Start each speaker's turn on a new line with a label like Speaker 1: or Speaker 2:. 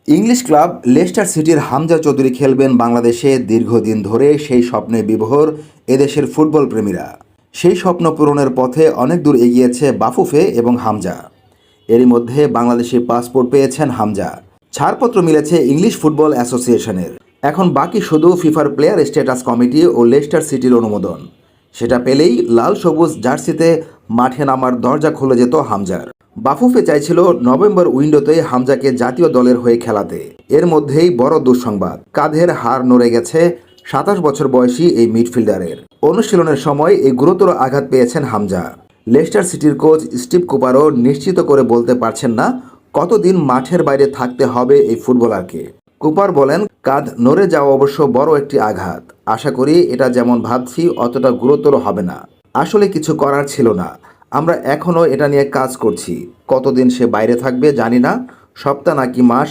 Speaker 1: English club Leicester সিটির হামজা চৌধুরী খেলবেন বাংলাদেশে। দীর্ঘদিন ধরে সেই স্বপ্নে বিভোর এদেশের ফুটবল প্রেমীরা। সেই স্বপ্ন পূরণের পথে অনেক দূর এগিয়েছে বাফুফে এবং হামজা। এরই মধ্যে বাংলাদেশি পাসপোর্ট পেয়েছেন হামজা। ছাড়পত্র মিলেছে ইংলিশ ফুটবল অ্যাসোসিয়েশনের। এখন বাকি শুধু ফিফার প্লেয়ার স্ট্যাটাস কমিটি ও লেস্টার সিটির অনুমোদন। সেটা পেলেই লাল সবুজ জার্সিতে মাঠে নামার দরজা খুলে যেত হামজার। বাফুফে চাইছিল নভেম্বর উইন্ডোতে হামজাকে জাতীয় দলের হয়ে খেলাতে। এর মধ্যেই বড় দুঃসংবাদ, কাঁধের হাড় নড়ে গেছে ২৭ বছর বয়সী এই মিডফিল্ডারের। অনুশীলনের সময় এই গুরুতর আঘাত পেয়েছেন হামজা। লেস্টার সিটির কোচ স্টিভ কুপারও নিশ্চিত করে বলতে পারছেন না কতদিন মাঠের বাইরে থাকতে হবে এই ফুটবলারকে। কুপার বলেন, কাঁধ নড়ে যাওয়া অবশ্য বড় একটি আঘাত। আশা করি এটা যেমন ভাবছি অতটা গুরুতর হবে না। আসলে কিছু করার ছিল না। আমরা এখনও এটা নিয়ে কাজ করছি। কতদিন সে বাইরে থাকবে জানি না, সপ্তাহ নাকি মাস